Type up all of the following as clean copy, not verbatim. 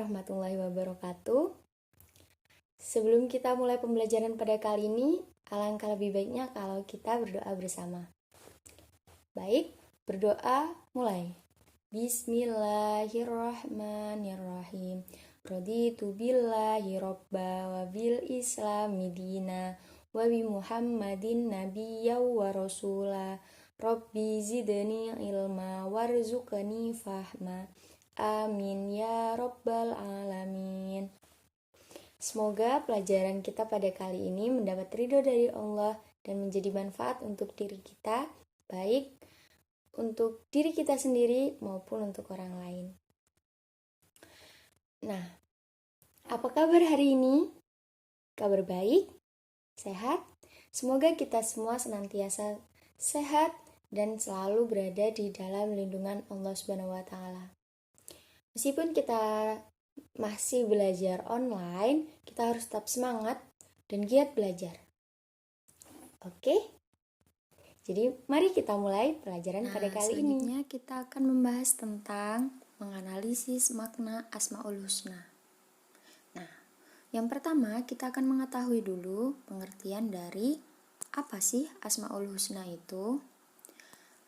warahmatullahi wabarakatuh. Sebelum kita mulai pembelajaran pada kali ini, alangkah lebih baiknya kalau kita berdoa bersama. Baik, berdoa mulai. Bismillahirrahmanirrahim. Raditu billahi robba wa bil islami dina wa bi muhammadin nabiyya wa rasula. Rabbi zidni ilma warzuqni fahma. Amin ya rabbal alamin. Semoga pelajaran kita pada kali ini mendapat ridho dari Allah dan menjadi manfaat untuk diri kita, baik untuk diri kita sendiri maupun untuk orang lain. Nah, apa kabar hari ini? Kabar baik? Sehat? Semoga kita semua senantiasa sehat dan selalu berada di dalam lindungan Allah Subhanahu wa taala. Meskipun kita masih belajar online, kita harus tetap semangat dan giat belajar. Oke? Jadi mari kita mulai pelajaran pada kali ini. Selanjutnya kita akan membahas tentang menganalisis makna Asmaul Husna. Nah, yang pertama kita akan mengetahui dulu pengertian dari apa sih Asmaul Husna itu.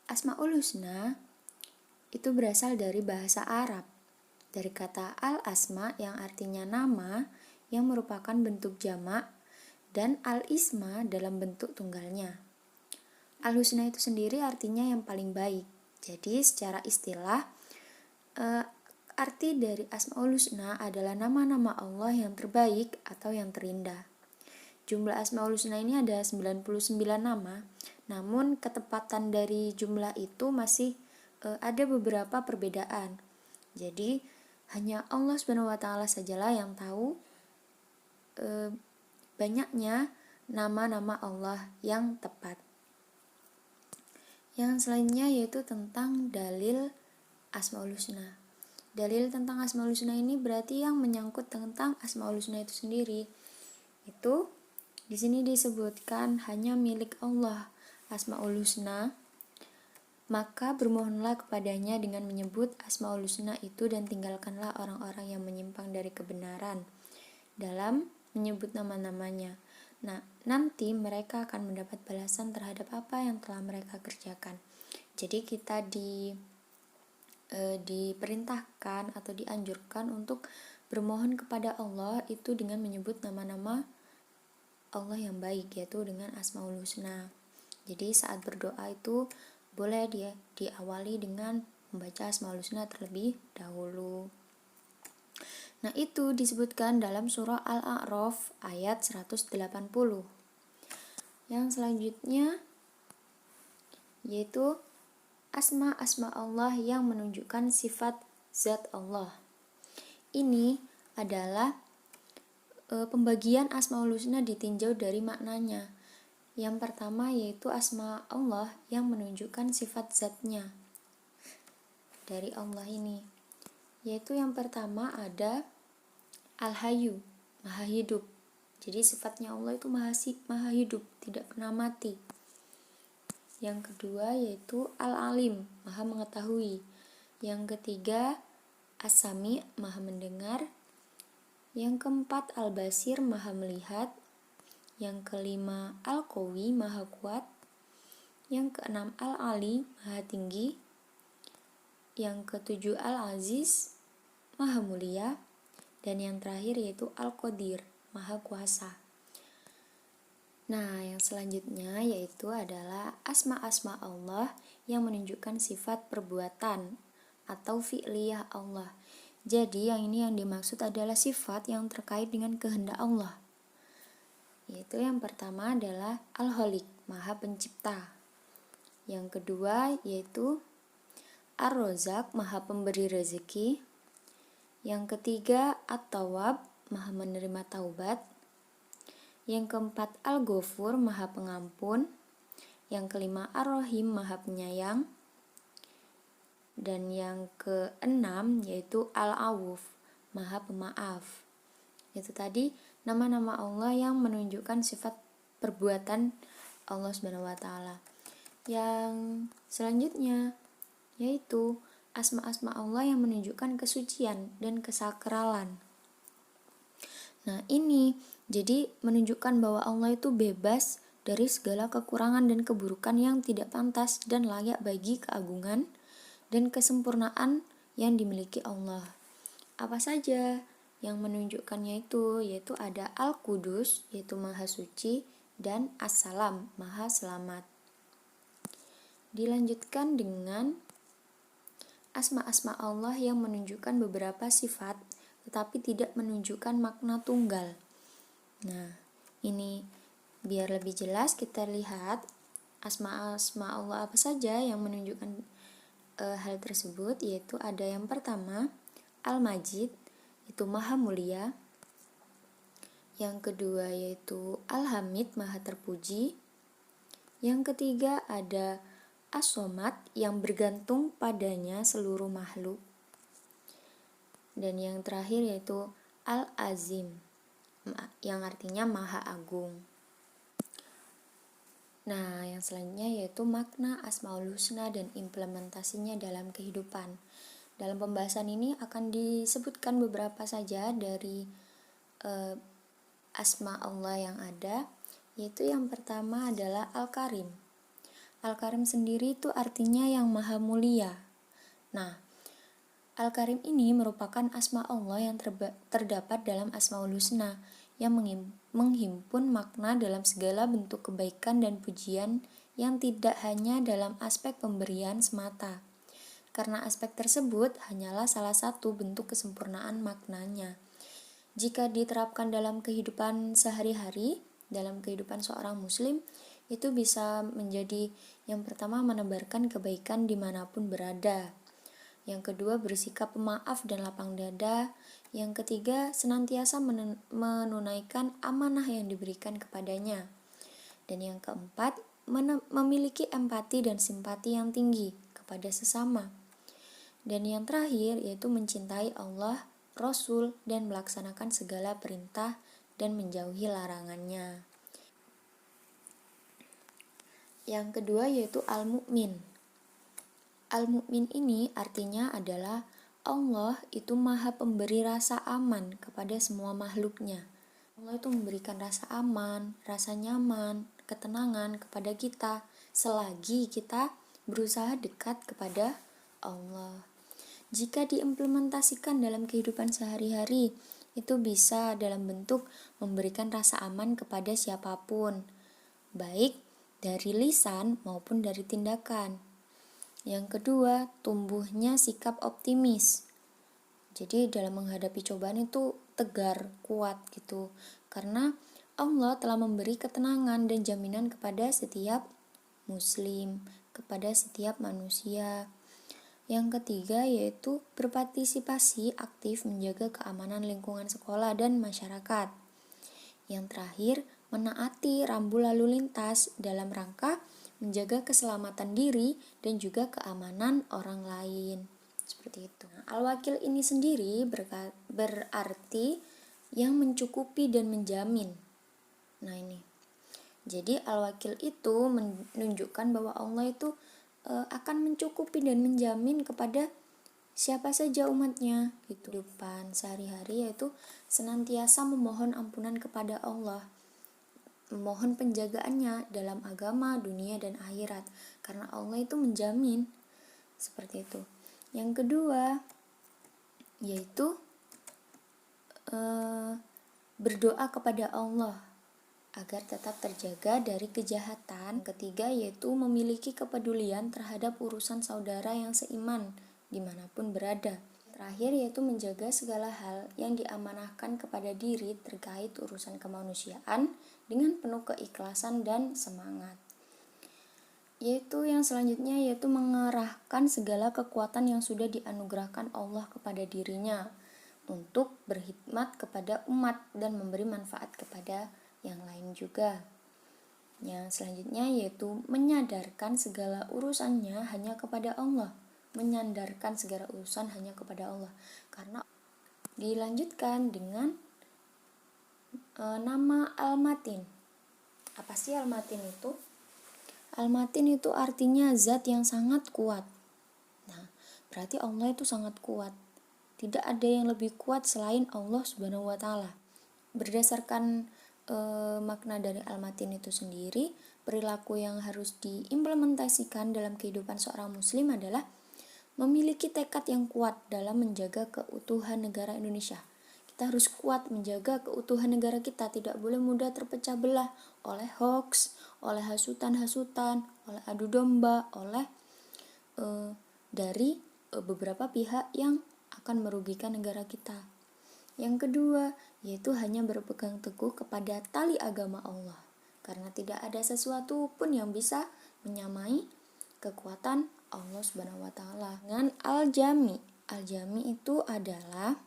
Asmaul Husna itu berasal dari bahasa Arab, dari kata al-asma yang artinya nama yang merupakan bentuk jamak dan al-isma dalam bentuk tunggalnya. Al-husna itu sendiri artinya yang paling baik. Jadi secara istilah arti dari Asmaul Husna adalah nama-nama Allah yang terbaik atau yang terindah. Jumlah Asmaul Husna ini ada 99 nama, namun ketepatan dari jumlah itu masih ada beberapa perbedaan. Jadi hanya Allah Subhanahu wa taala sajalah yang tahu banyaknya nama-nama Allah yang tepat. Yang selanjutnya yaitu tentang dalil Asmaul Husna. Dalil tentang Asmaul Husna ini berarti yang menyangkut tentang Asmaul Husna itu sendiri. Itu di sini disebutkan hanya milik Allah Asmaul Husna. Maka bermohonlah kepadanya dengan menyebut Asmaul Husna itu dan tinggalkanlah orang-orang yang menyimpang dari kebenaran dalam menyebut nama-namanya. Nah, nanti mereka akan mendapat balasan terhadap apa yang telah mereka kerjakan. Jadi kita diperintahkan atau dianjurkan untuk bermohon kepada Allah itu dengan menyebut nama-nama Allah yang baik, yaitu dengan Asmaul Husna. Jadi saat berdoa itu boleh dia diawali dengan membaca Asmaul Husna terlebih dahulu. Nah, itu disebutkan dalam surah Al-A'raf ayat 180. Yang selanjutnya yaitu asma-asma Allah yang menunjukkan sifat zat Allah. Ini adalah pembagian Asmaul Husna ditinjau dari maknanya. Yang pertama yaitu asma Allah yang menunjukkan sifat zatnya dari Allah ini. Yaitu yang pertama ada Al-Hayyu, Maha Hidup. Jadi sifatnya Allah itu maha hidup, tidak pernah mati. Yang kedua yaitu Al-Alim, Maha mengetahui. Yang ketiga As-Sami, Maha mendengar. Yang keempat Al-Basir, Maha melihat. Yang kelima Al-Qawi, Maha kuat. Yang keenam Al-Ali, Maha tinggi. Yang ketujuh Al-Aziz, Maha mulia. Dan yang terakhir yaitu Al-Qadir, Maha kuasa. Nah, yang selanjutnya yaitu adalah asma-asma Allah yang menunjukkan sifat perbuatan atau fi'liyah Allah. Jadi yang ini yang dimaksud adalah sifat yang terkait dengan kehendak Allah. Yaitu yang pertama adalah Al-Khaliq, Maha pencipta. Yang kedua yaitu Ar-Razzaq, Maha pemberi rezeki. Yang ketiga At-Tawwab, Maha menerima taubat. Yang keempat Al-Ghafur, Maha pengampun. Yang kelima Ar-Rahim, Maha penyayang. Dan yang keenam yaitu Al-Awuf, Maha pemaaf. Itu tadi nama-nama Allah yang menunjukkan sifat perbuatan Allah Subhanahu wa taala. Yang selanjutnya yaitu asma-asma Allah yang menunjukkan kesucian dan kesakralan. Nah, ini jadi menunjukkan bahwa Allah itu bebas dari segala kekurangan dan keburukan yang tidak pantas dan layak bagi keagungan dan kesempurnaan yang dimiliki Allah. Apa saja yang menunjukkannya itu? Yaitu ada Al-Qudus, yaitu Maha Suci, dan As-Salam, Maha Selamat. Dilanjutkan dengan asma-asma Allah yang menunjukkan beberapa sifat tetapi tidak menunjukkan makna tunggal. Nah, ini biar lebih jelas kita lihat asma-asma Allah apa saja yang menunjukkan hal tersebut, yaitu ada yang pertama Al-Majid, itu Maha Mulia. Yang kedua yaitu Al-Hamid, Maha Terpuji. Yang ketiga ada As-Somad, yang bergantung padanya seluruh makhluk. Dan yang terakhir yaitu Al-Azim, yang artinya Maha Agung. Nah, yang selanjutnya yaitu makna Asmaul Husna dan implementasinya dalam kehidupan. Dalam pembahasan ini akan disebutkan beberapa saja dari asma Allah yang ada, yaitu yang pertama adalah Al-Karim. Al-Karim sendiri itu artinya yang Maha Mulia. Nah, Al-Karim ini merupakan asma Allah yang terdapat dalam Asmaul Husna yang menghimpun makna dalam segala bentuk kebaikan dan pujian yang tidak hanya dalam aspek pemberian semata. Karena aspek tersebut hanyalah salah satu bentuk kesempurnaan maknanya. Jika diterapkan dalam kehidupan sehari-hari, dalam kehidupan seorang muslim, itu bisa menjadi yang pertama menebarkan kebaikan dimanapun berada. Yang kedua bersikap pemaaf dan lapang dada. Yang ketiga senantiasa menunaikan amanah yang diberikan kepadanya. Dan yang keempat memiliki empati dan simpati yang tinggi kepada sesama. Dan yang terakhir yaitu mencintai Allah, Rasul, dan melaksanakan segala perintah dan menjauhi larangannya. Yang kedua yaitu Al-Mu'min. Al-Mu'min ini artinya adalah Allah itu Maha pemberi rasa aman kepada semua makhluknya. Allah itu memberikan rasa aman, rasa nyaman, ketenangan kepada kita selagi kita berusaha dekat kepada Allah. Jika diimplementasikan dalam kehidupan sehari-hari, itu bisa dalam bentuk memberikan rasa aman kepada siapapun, baik dari lisan maupun dari tindakan. Yang kedua, tumbuhnya sikap optimis. Jadi dalam menghadapi cobaan itu tegar, kuat gitu. Karena Allah telah memberi ketenangan dan jaminan kepada setiap muslim, kepada setiap manusia. Yang ketiga yaitu berpartisipasi aktif menjaga keamanan lingkungan sekolah dan masyarakat. Yang terakhir, menaati rambu lalu lintas dalam rangka menjaga keselamatan diri dan juga keamanan orang lain. Seperti itu. Nah, Al-Wakil ini sendiri berarti yang mencukupi dan menjamin. Nah, ini. Jadi Al-Wakil itu menunjukkan bahwa Allah itu akan mencukupi dan menjamin kepada siapa saja umatnya gitu. Kehidupan sehari-hari yaitu senantiasa memohon ampunan kepada Allah, memohon penjagaannya dalam agama, dunia, dan akhirat, karena Allah itu menjamin seperti itu. Yang kedua yaitu berdoa kepada Allah agar tetap terjaga dari kejahatan. Ketiga yaitu memiliki kepedulian terhadap urusan saudara yang seiman dimanapun berada. Terakhir yaitu menjaga segala hal yang diamanahkan kepada diri terkait urusan kemanusiaan dengan penuh keikhlasan dan semangat. Yaitu yang selanjutnya yaitu mengerahkan segala kekuatan yang sudah dianugerahkan Allah kepada dirinya untuk berkhidmat kepada umat dan memberi manfaat kepada yang lain juga. Yang selanjutnya yaitu menyadarkan segala urusannya hanya kepada Allah. Menyandarkan segala urusan hanya kepada Allah. Karena dilanjutkan dengan nama Al-Matin. Apa sih Al-Matin itu? Al-Matin itu artinya zat yang sangat kuat. Nah, berarti Allah itu sangat kuat. Tidak ada yang lebih kuat selain Allah Subhanahu wa taala. Berdasarkan makna dari Al-Matin itu sendiri, perilaku yang harus diimplementasikan dalam kehidupan seorang muslim adalah memiliki tekad yang kuat dalam menjaga keutuhan negara Indonesia. Kita harus kuat menjaga keutuhan negara kita, tidak boleh mudah terpecah belah oleh hoax, oleh hasutan-hasutan, oleh adu domba, oleh dari beberapa pihak yang akan merugikan negara kita. Yang kedua, yaitu hanya berpegang teguh kepada tali agama Allah, karena tidak ada sesuatu pun yang bisa menyamai kekuatan Allah Subhanahu wa taala. Dengan Al-Jami. Al-Jami itu adalah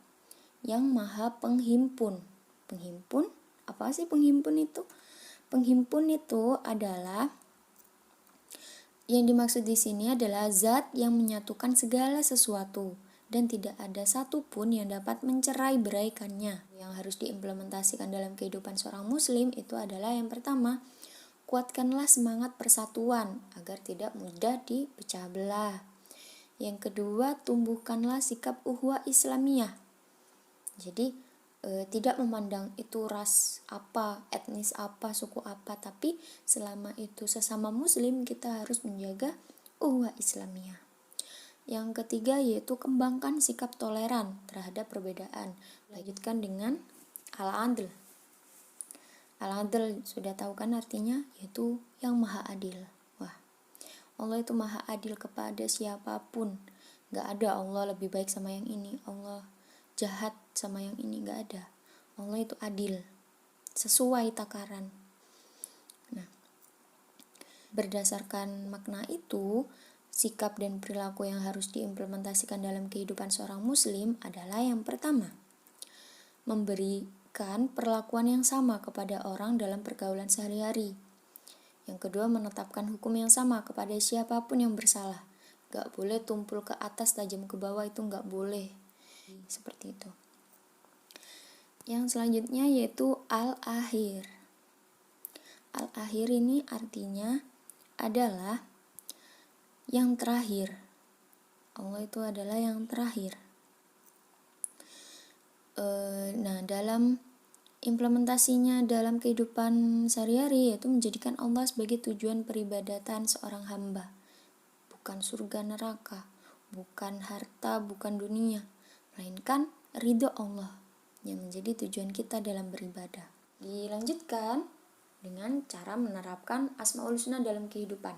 yang maha penghimpun. Penghimpun? Apa sih penghimpun itu? Penghimpun itu adalah yang dimaksud di sini adalah zat yang menyatukan segala sesuatu dan tidak ada satupun yang dapat mencerai-beraikannya. Yang harus diimplementasikan dalam kehidupan seorang muslim itu adalah yang pertama, kuatkanlah semangat persatuan agar tidak mudah dipecah belah. Yang kedua, tumbuhkanlah sikap uhwah Islamiyah. Jadi tidak memandang itu ras apa, etnis apa, suku apa, tapi selama itu sesama muslim kita harus menjaga uhwah Islamiyah. Yang ketiga yaitu kembangkan sikap toleran terhadap perbedaan. Lanjutkan dengan al-adl. Al-adl sudah tahu kan artinya, yaitu yang maha adil. Wah, Allah itu maha adil kepada siapapun. Gak ada Allah lebih baik sama yang ini, Allah jahat sama yang ini, gak ada. Allah itu adil, sesuai takaran. Nah, berdasarkan makna itu, sikap dan perilaku yang harus diimplementasikan dalam kehidupan seorang muslim adalah yang pertama, memberikan perlakuan yang sama kepada orang dalam pergaulan sehari-hari. Yang kedua, menetapkan hukum yang sama kepada siapapun yang bersalah. Gak boleh tumpul ke atas tajam ke bawah, itu gak boleh. Seperti itu. Yang selanjutnya yaitu al-akhir. Al-akhir ini artinya adalah yang terakhir. Allah itu adalah yang terakhir. Nah, dalam implementasinya dalam kehidupan sehari-hari yaitu menjadikan Allah sebagai tujuan peribadatan seorang hamba, bukan surga neraka, bukan harta, bukan dunia, melainkan ridho Allah yang menjadi tujuan kita dalam beribadah. Dilanjutkan dengan cara menerapkan Asmaul Husna dalam kehidupan.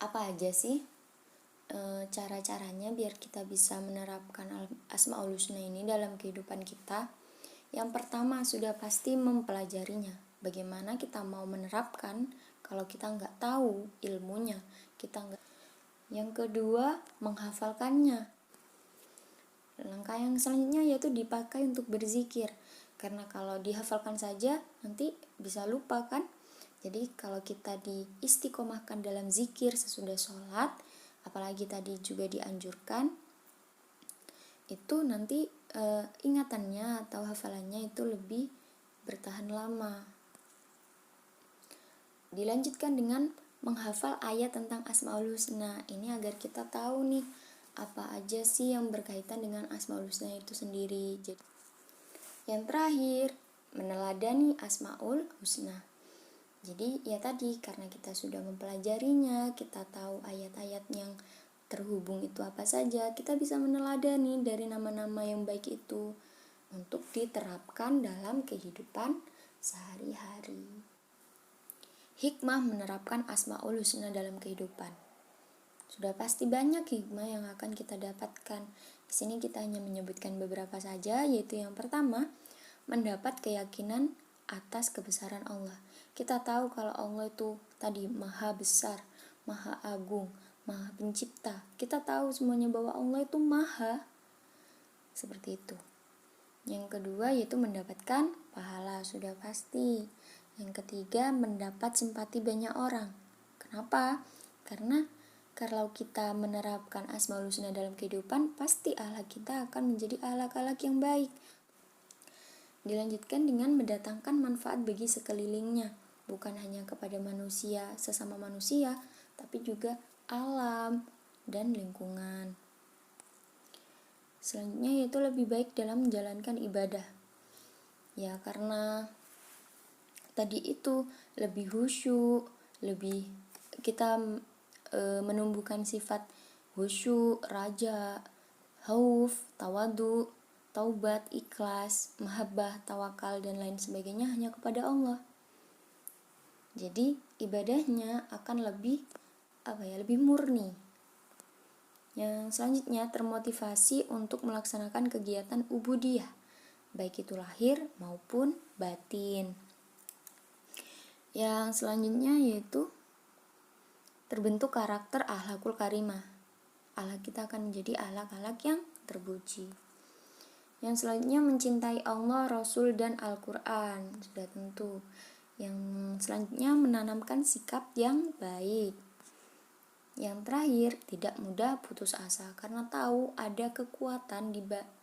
Apa aja sih cara-caranya biar kita bisa menerapkan Asmaul Husna ini dalam kehidupan kita? Yang pertama, sudah pasti mempelajarinya. Bagaimana kita mau menerapkan kalau kita nggak tahu ilmunya, kita nggak. Yang kedua, menghafalkannya. Langkah yang selanjutnya yaitu dipakai untuk berzikir, karena kalau dihafalkan saja nanti bisa lupa kan. Jadi kalau kita diistiqomahkan dalam zikir sesudah sholat, apalagi tadi juga dianjurkan, itu nanti ingatannya atau hafalannya itu lebih bertahan lama. Dilanjutkan dengan menghafal ayat tentang Asmaul Husna. Ini agar kita tahu nih apa aja sih yang berkaitan dengan Asmaul Husna itu sendiri. Jadi, yang terakhir, meneladani Asmaul Husna. Jadi ya tadi, karena kita sudah mempelajarinya, kita tahu ayat-ayat yang terhubung itu apa saja, kita bisa meneladani dari nama-nama yang baik itu untuk diterapkan dalam kehidupan sehari-hari. Hikmah menerapkan Asmaul Husna dalam kehidupan. Sudah pasti banyak hikmah yang akan kita dapatkan. Di sini kita hanya menyebutkan beberapa saja, yaitu yang pertama, mendapat keyakinan atas kebesaran Allah. Kita tahu kalau Allah itu tadi maha besar, maha agung, maha pencipta. Kita tahu semuanya bahwa Allah itu maha. Seperti itu. Yang kedua yaitu mendapatkan pahala, sudah pasti. Yang ketiga, mendapat simpati banyak orang. Kenapa? Karena kalau kita menerapkan Asmaul Husna dalam kehidupan, pasti akhlak kita akan menjadi akhlak-akhlak yang baik. Dilanjutkan dengan mendatangkan manfaat bagi sekelilingnya, bukan hanya kepada manusia, sesama manusia, tapi juga alam, dan lingkungan. Selanjutnya yaitu lebih baik dalam menjalankan ibadah. Ya, karena tadi itu lebih khusyuk, lebih kita menumbuhkan sifat khusyuk, raja, khauf, tawadu, taubat, ikhlas, mahabbah, tawakal dan lain sebagainya hanya kepada Allah. Jadi ibadahnya akan lebih lebih murni. Yang selanjutnya termotivasi untuk melaksanakan kegiatan ubudiyah, baik itu lahir maupun batin. Yang selanjutnya yaitu terbentuk karakter akhlakul karimah. Akhlak kita akan menjadi akhlak-akhlak yang terpuji. Yang selanjutnya mencintai Allah, Rasul, dan Al-Quran. Sudah tentu. Yang selanjutnya menanamkan sikap yang baik. Yang terakhir, tidak mudah putus asa karena tahu ada kekuatan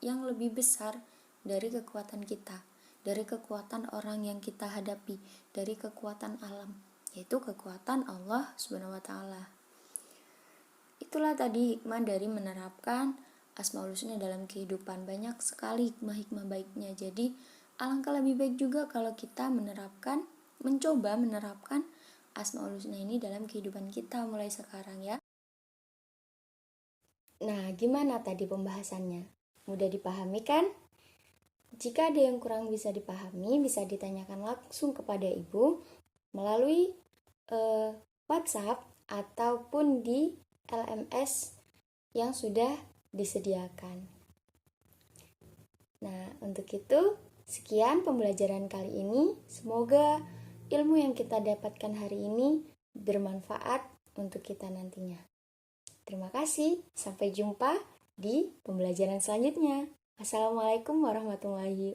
yang lebih besar dari kekuatan kita, dari kekuatan orang yang kita hadapi, dari kekuatan alam, yaitu kekuatan Allah Subhanahu wa taala. Itulah tadi hikmah dari menerapkan Asmaul Husna dalam kehidupan. Banyak sekali hikmah-hikmah baiknya. Jadi alangkah lebih baik juga kalau kita mencoba menerapkan Asmaul Husna ini dalam kehidupan kita mulai sekarang ya. Nah, gimana tadi pembahasannya? Mudah dipahami kan? Jika ada yang kurang bisa dipahami, bisa ditanyakan langsung kepada Ibu melalui WhatsApp ataupun di LMS yang sudah disediakan. Nah, untuk itu, sekian pembelajaran kali ini. Semoga ilmu yang kita dapatkan hari ini bermanfaat untuk kita nantinya. Terima kasih. Sampai jumpa di pembelajaran selanjutnya. Wassalamualaikum warahmatullahi